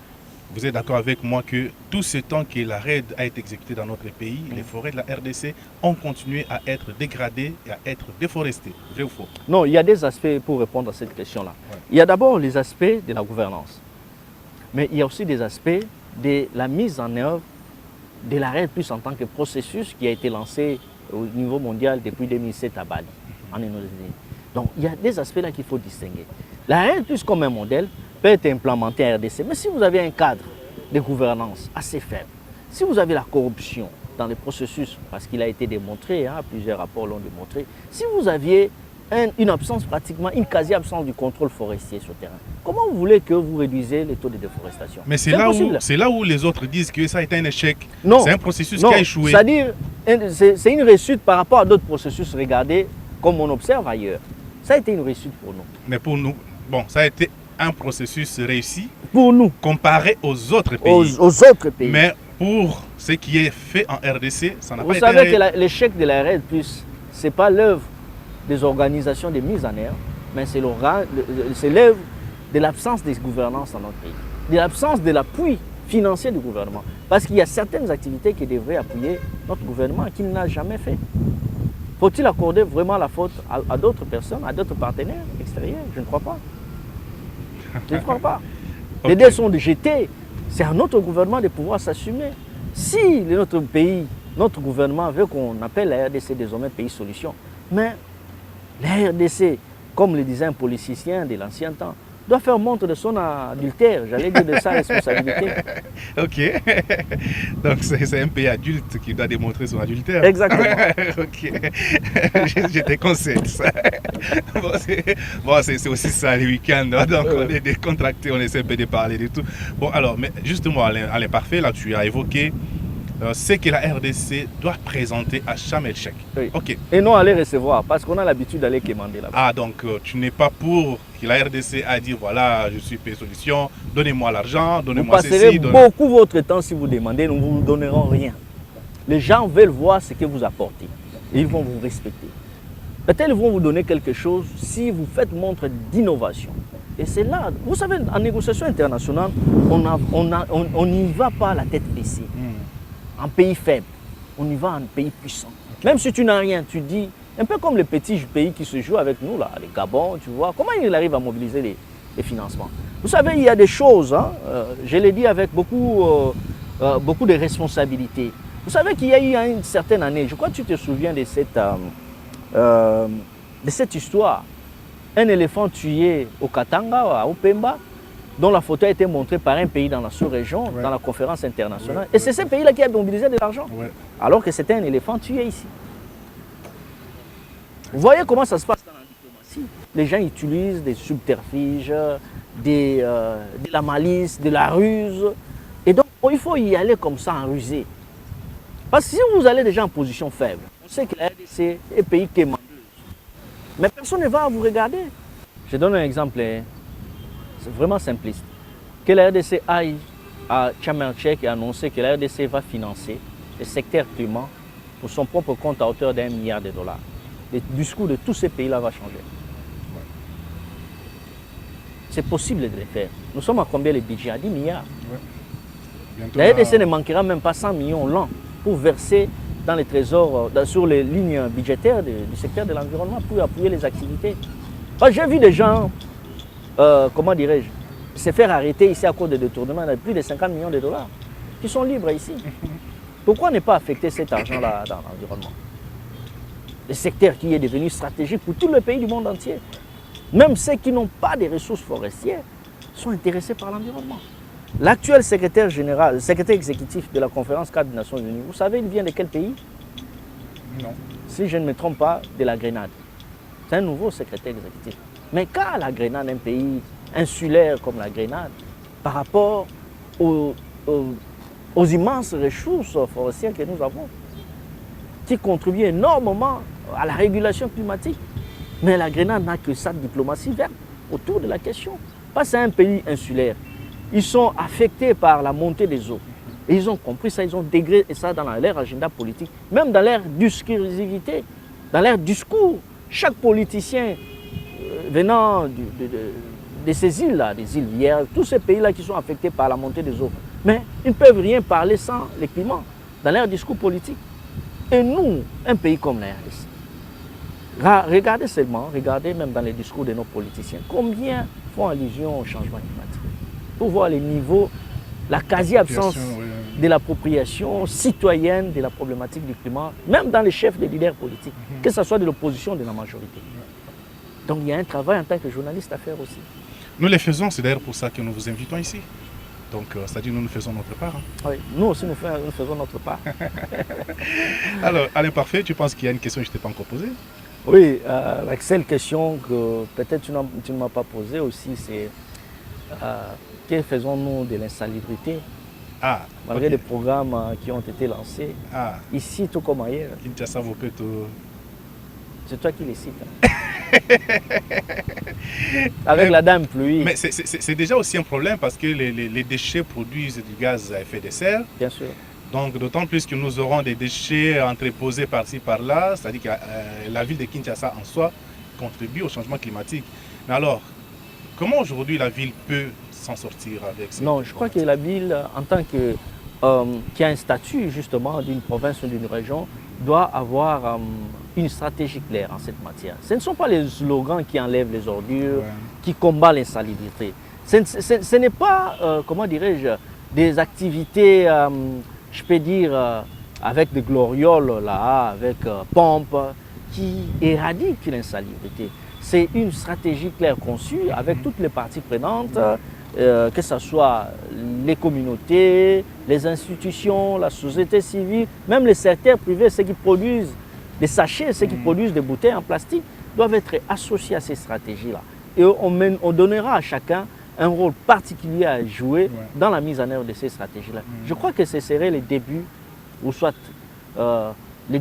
Speaker 1: vous êtes d'accord avec moi que tout ce temps que la RED a été exécutée dans notre pays, les forêts de la RDC ont continué à être dégradées et à être déforestées. Vrai ou faux?
Speaker 2: Non, il y a des aspects pour répondre à cette question-là.
Speaker 1: Ouais.
Speaker 2: Il y a d'abord les aspects de la gouvernance. Mais il y a aussi des aspects de la mise en œuvre de la RED+ en tant que processus qui a été lancé au niveau mondial depuis 2007 à Bali, en Indonésie. Donc il y a des aspects là qu'il faut distinguer. La RED+ comme un modèle peut être implémenté en RDC, mais si vous avez un cadre de gouvernance assez faible, si vous avez la corruption dans les processus, parce qu'il a été démontré, plusieurs rapports l'ont démontré, si vous aviez une absence pratiquement, une quasi-absence du contrôle forestier sur le terrain, comment vous voulez que vous réduisez les taux de déforestation?
Speaker 1: Mais c'est là où les autres disent que ça a été un échec.
Speaker 2: Non.
Speaker 1: C'est un processus qui a échoué.
Speaker 2: C'est-à-dire, c'est une réussite par rapport à d'autres processus, regardez, comme on observe ailleurs. Ça a été une réussite pour nous.
Speaker 1: Mais pour nous, bon, ça a été un processus réussi
Speaker 2: pour nous,
Speaker 1: comparé aux autres pays.
Speaker 2: Aux autres pays.
Speaker 1: Mais pour ce qui est fait en RDC, ça n'a pas été...
Speaker 2: Vous savez que l'échec de la RED+, ce n'est pas l'œuvre des organisations de mise en œuvre, mais c'est l'œuvre de l'absence de gouvernance dans notre pays, de l'absence de l'appui financier du gouvernement. Parce qu'il y a certaines activités qui devraient appuyer notre gouvernement qu'il n'a jamais fait. Faut-il accorder vraiment la faute à d'autres personnes, à d'autres partenaires extérieurs? Je ne crois pas. Je ne crois pas. Okay. Les dés sont jetés. C'est à notre gouvernement de pouvoir s'assumer. Si notre pays, notre gouvernement veut qu'on appelle la RDC désormais pays solution, mais la RDC, comme le disait un politicien de l'ancien temps, doit faire montre de son adultère, j'allais dire de sa responsabilité.
Speaker 1: Ok. Donc c'est un pays adulte qui doit démontrer son adultère.
Speaker 2: Exactement.
Speaker 1: Ok. Je te conseille ça. Bon, c'est aussi ça les week-ends. Donc on est décontractés, on essaie un peu de parler de tout. Bon alors, mais justement à l'imparfait, là tu as évoqué ce que la RDC doit présenter à Sharm el-Sheikh.
Speaker 2: Oui.
Speaker 1: Ok.
Speaker 2: Et non aller recevoir, parce qu'on a l'habitude d'aller commander là-bas.
Speaker 1: Ah, donc tu n'es pas pour que la RDC a dit voilà, je suis pays solution, donnez-moi l'argent, donnez-moi ceci.
Speaker 2: Vous passerez beaucoup votre temps si vous demandez, nous ne vous donnerons rien. Les gens veulent voir ce que vous apportez et ils vont vous respecter. Peut-être ils vont vous donner quelque chose si vous faites montre d'innovation. Et c'est là, vous savez, en négociation internationale, on n'y va pas la tête baissée. En pays faible, on y va en pays puissant. Okay. Même si tu n'as rien, tu dis, un peu comme les petits pays qui se jouent avec nous, là, les Gabon, tu vois, comment il arrive à mobiliser les financements. Vous savez, il y a des choses, je l'ai dit avec beaucoup de responsabilités. Vous savez qu'il y a eu une certaine année, je crois que tu te souviens de cette histoire, un éléphant tué au Katanga, au Pemba, dont la photo a été montrée par un pays dans la sous-région, dans la conférence internationale. Et c'est ce pays-là qui a mobilisé de l'argent, alors que c'était un éléphant tué ici. Vous voyez comment ça se passe dans la diplomatie? Les gens utilisent des subterfuges, de la malice, de la ruse. Et donc, il faut y aller comme ça, en rusé. Parce que si vous allez déjà en position faible, on sait que la RDC est un pays qui est mendeuse. Mais personne ne va vous regarder. Je donne un exemple. C'est vraiment simpliste. Que la RDC aille à Sharm el-Sheikh et annoncer que la RDC va financer le secteur climat pour son propre compte à hauteur d'1 milliard de dollars. Le discours de tous ces pays-là va changer. C'est possible de le faire. Nous sommes à combien le budget? À 10 milliards. La RDC ne manquera même pas 100 millions l'an pour verser dans les trésors, sur les lignes budgétaires du secteur de l'environnement pour appuyer les activités. J'ai vu des gens, comment dirais-je, se faire arrêter ici à cause de détournements de plus de 50 millions de dollars, qui sont libres ici. Pourquoi ne pas affecter cet argent-là dans l'environnement? Le secteur qui est devenu stratégique pour tous les pays du monde entier. Même ceux qui n'ont pas de ressources forestières sont intéressés par l'environnement. L'actuel secrétaire général, le secrétaire exécutif de la conférence cadre des Nations Unies, vous savez, il vient de quel pays?
Speaker 1: Non.
Speaker 2: Si je ne me trompe pas, de la Grenade. C'est un nouveau secrétaire exécutif. Mais quand la Grenade, un pays insulaire comme la Grenade, par rapport aux immenses ressources forestières que nous avons, qui contribuent énormément à la régulation climatique, mais la Grenade n'a que sa diplomatie verte autour de la question. Parce que c'est un pays insulaire. Ils sont affectés par la montée des eaux. Et ils ont compris ça, ils ont dégré ça dans leur agenda politique, même dans leur discursivité, dans leur discours. Chaque politicien venant de ces îles-là, des îles Vierges, tous ces pays-là qui sont affectés par la montée des eaux, mais ils ne peuvent rien parler sans le climat dans leur discours politique. Et nous, un pays comme la RDC, regardez seulement, regardez même dans les discours de nos politiciens, combien font allusion au changement climatique. Pour voir les niveaux, la quasi-absence de l'appropriation citoyenne de la problématique du climat, même dans les chefs des leaders politiques, que ce soit de l'opposition ou de la majorité. Donc il y a un travail en tant que journaliste à faire aussi.
Speaker 1: Nous les faisons, c'est d'ailleurs pour ça que nous vous invitons ici. Donc, c'est-à-dire nous faisons notre part. Hein.
Speaker 2: Oui, nous aussi nous faisons notre part.
Speaker 1: Alors, Alain Parfait, tu penses qu'il y a une question que je ne t'ai pas encore posée?
Speaker 2: Oui, la seule question que peut-être tu ne m'as pas posée aussi, c'est que faisons-nous de l'insalubrité malgré les programmes qui ont été lancés, ici tout comme ailleurs. C'est toi qui les cites. Hein. Avec la dame pluie.
Speaker 1: Mais c'est déjà aussi un problème parce que les déchets produisent du gaz à effet de serre.
Speaker 2: Bien sûr.
Speaker 1: Donc d'autant plus que nous aurons des déchets entreposés par-ci par-là, c'est-à-dire que la ville de Kinshasa en soi contribue au changement climatique. Mais alors, comment aujourd'hui la ville peut s'en sortir avec ça?
Speaker 2: Non, je crois que la ville, en tant que qui a un statut justement d'une province ou d'une région, doit avoir une stratégie claire en cette matière. Ce ne sont pas les slogans qui enlèvent les ordures, qui combattent l'insalubrité. Ce n'est pas, comment dirais-je, des activités, je peux dire, avec des glorioles, là, avec pompes, qui éradiquent l'insalubrité. C'est une stratégie claire conçue avec toutes les parties prenantes, que ce soit les communautés, les institutions, la société civile, même les secteurs privés, ceux qui produisent des sachets, ceux qui produisent des bouteilles en plastique, doivent être associés à ces stratégies-là. Et on donnera à chacun un rôle particulier à jouer dans la mise en œuvre de ces stratégies-là. Je crois que ce serait le début, ou soit le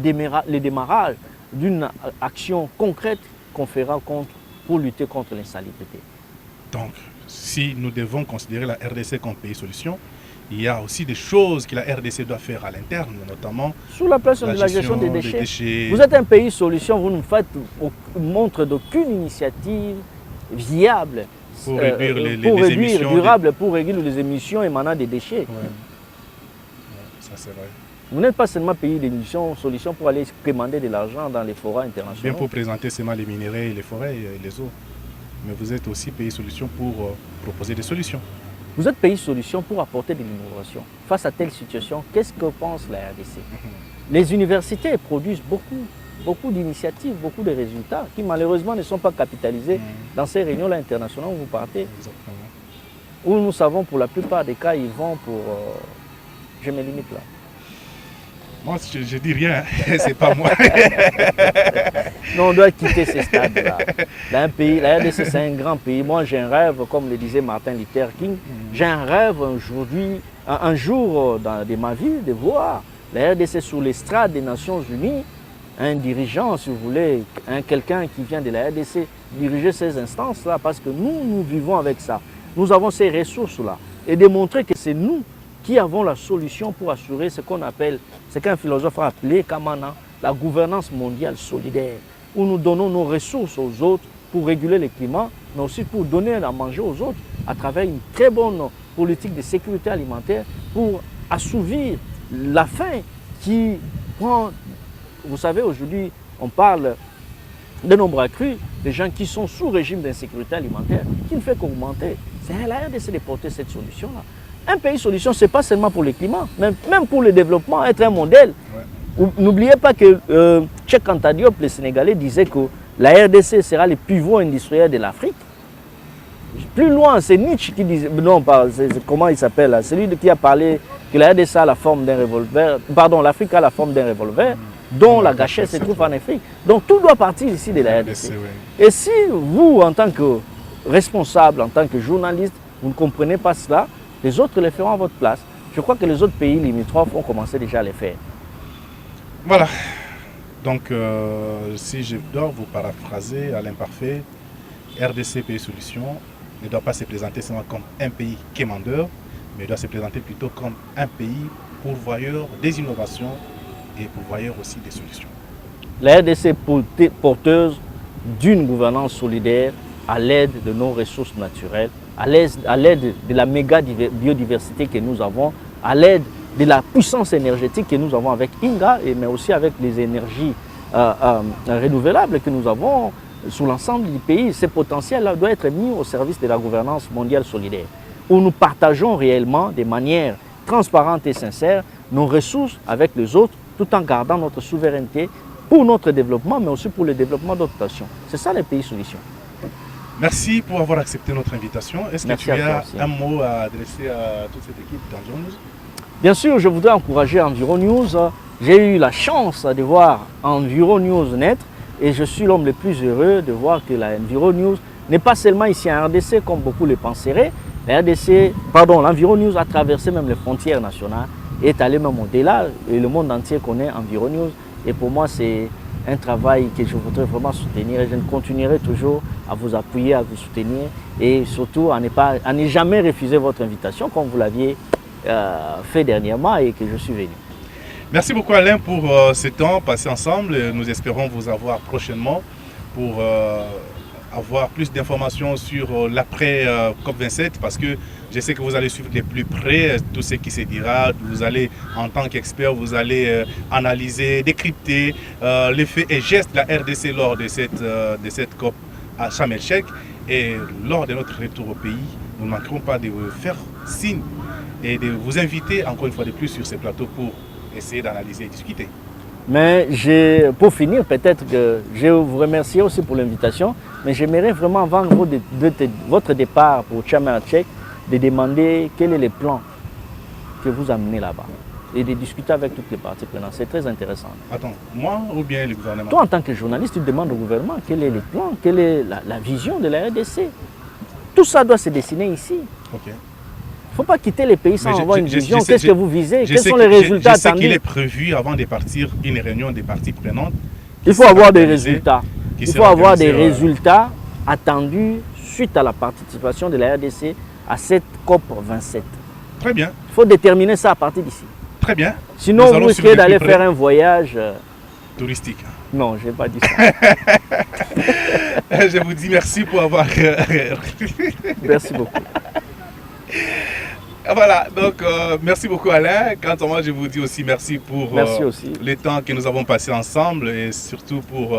Speaker 2: démarrage d'une action concrète qu'on fera pour lutter contre l'insalubrité.
Speaker 1: Donc, si nous devons considérer la RDC comme pays solution, il y a aussi des choses que la RDC doit faire à l'interne, notamment
Speaker 2: sur la place de la gestion des déchets. Vous êtes un pays solution, vous ne faites montre d'aucune initiative viable
Speaker 1: pour réduire les émissions
Speaker 2: durable pour réduire les émissions émanant des déchets.
Speaker 1: Ça c'est vrai.
Speaker 2: Vous n'êtes pas seulement pays d'émissions, solution pour aller commander de l'argent dans les forêts internationaux.
Speaker 1: Bien pour présenter seulement les minéraux, les forêts et les eaux. Mais vous êtes aussi pays solution pour proposer des solutions.
Speaker 2: Vous êtes pays solution pour apporter de l'innovation. Face à telle situation, qu'est-ce que pense la RDC? Les universités produisent beaucoup d'initiatives, beaucoup de résultats qui malheureusement ne sont pas capitalisés dans ces réunions-là internationales où vous partez.
Speaker 1: Exactement.
Speaker 2: Où nous savons pour la plupart des cas, ils vont pour... je me limite là.
Speaker 1: Moi, je dis rien, c'est pas moi.
Speaker 2: Non, on doit quitter ces stades-là. La RDC, c'est un grand pays. Moi, j'ai un rêve, comme le disait Martin Luther King, j'ai un rêve un jour de ma vie, de voir la RDC sur l'estrade des Nations Unies, un dirigeant, si vous voulez, quelqu'un qui vient de la RDC, diriger ces instances-là, parce que nous vivons avec ça. Nous avons ces ressources-là. Et démontrer que c'est nous qui avons la solution pour assurer ce qu'on appelle, ce qu'un philosophe a appelé Kamana, la gouvernance mondiale solidaire, où nous donnons nos ressources aux autres pour réguler le climat, mais aussi pour donner à manger aux autres à travers une très bonne politique de sécurité alimentaire pour assouvir la faim qui prend, vous savez, aujourd'hui, on parle de nombre accru de gens qui sont sous régime d'insécurité alimentaire, qui ne fait qu'augmenter. C'est à la RDC de porter cette solution-là. Un pays solution, ce n'est pas seulement pour le climat, même pour le développement, être un modèle. Ouais. N'oubliez pas que Cheikh Anta Diop, le Sénégalais, disait que la RDC sera le pivot industriel de l'Afrique. Plus loin, c'est Nietzsche qui disait, non, comment il s'appelle, celui qui a parlé que la RDC a la forme d'un revolver, pardon, l'Afrique a la forme d'un revolver, dont la gâchette se trouve en Afrique. Donc tout doit partir ici de la RDC. Et si vous, en tant que responsable, en tant que journaliste, vous ne comprenez pas cela, les autres le feront à votre place. Je crois que les autres pays limitrophes ont commencé déjà à le faire.
Speaker 1: Voilà. Donc, si je dois vous paraphraser à l'imparfait, RDC Pays Solutions ne doit pas se présenter seulement comme un pays quémandeur, mais doit se présenter plutôt comme un pays pourvoyeur des innovations et pourvoyeur aussi des solutions.
Speaker 2: La RDC est porteuse d'une gouvernance solidaire à l'aide de nos ressources naturelles, à l'aide de la méga biodiversité que nous avons, à l'aide de la puissance énergétique que nous avons avec INGA, mais aussi avec les énergies renouvelables que nous avons sur l'ensemble du pays. Ces potentiels-là doivent être mis au service de la gouvernance mondiale solidaire, où nous partageons réellement de manière transparente et sincère nos ressources avec les autres, tout en gardant notre souveraineté pour notre développement, mais aussi pour le développement d'autres nations. C'est ça les pays solutions.
Speaker 1: Merci pour avoir accepté notre invitation. Est-ce que
Speaker 2: Merci
Speaker 1: tu as
Speaker 2: aussi
Speaker 1: un mot à adresser à toute cette équipe d'Environ News?
Speaker 2: Bien sûr, je voudrais encourager Environ News. J'ai eu la chance de voir Environ News naître et je suis l'homme le plus heureux de voir que la Environ News n'est pas seulement ici en RDC comme beaucoup le penseraient. L'Environ News a traversé même les frontières nationales et est allé même au-delà et le monde entier connaît Environ News. Et pour moi, c'est un travail que je voudrais vraiment soutenir et je continuerai toujours à vous appuyer, à vous soutenir et surtout à ne jamais refuser votre invitation comme vous l'aviez fait dernièrement et que je suis venu.
Speaker 1: Merci beaucoup Alain pour ce temps passé ensemble. Nous espérons vous avoir prochainement pour avoir plus d'informations sur l'après COP27 parce que je sais que vous allez suivre de plus près tout ce qui se dira. Vous allez, en tant qu'expert, vous allez analyser, décrypter les faits et gestes de la RDC lors de cette COP à Sharm el-Sheikh. Et lors de notre retour au pays, nous ne manquerons pas de vous faire signe et de vous inviter encore une fois de plus sur ces plateaux pour essayer d'analyser et discuter.
Speaker 2: Mais pour finir, peut-être que je vous remercie aussi pour l'invitation, mais j'aimerais vraiment, avant votre départ pour Sharm el-Sheikh, de demander quel est le plan que vous amenez là-bas et de discuter avec toutes les parties prenantes. C'est très intéressant.
Speaker 1: Attends, moi ou bien le gouvernement?
Speaker 2: Toi, en tant que journaliste, tu demandes au gouvernement quel est le plan, quelle est la vision de la RDC. Tout ça doit se dessiner ici.
Speaker 1: Ok.
Speaker 2: Il ne faut pas quitter les pays sans avoir une vision. Qu'est-ce que vous visez? Quels sont les résultats attendus?
Speaker 1: Je sais qu'il est prévu, avant de partir, une réunion des parties prenantes.
Speaker 2: Il faut avoir des résultats. Il faut avoir des résultats attendus suite à la participation de la RDC à cette COP 27.
Speaker 1: Très bien.
Speaker 2: Il faut déterminer ça à partir d'ici.
Speaker 1: Très bien.
Speaker 2: Sinon, vous risquez d'aller faire un voyage
Speaker 1: touristique.
Speaker 2: Non, je n'ai pas dit ça.
Speaker 1: Je vous dis merci pour avoir...
Speaker 2: Merci beaucoup.
Speaker 1: Voilà, donc merci beaucoup Alain. Quant à moi, je vous dis aussi merci pour le temps que nous avons passé ensemble et surtout pour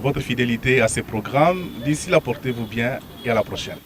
Speaker 1: votre fidélité à ces programmes. D'ici là, portez-vous bien et à la prochaine.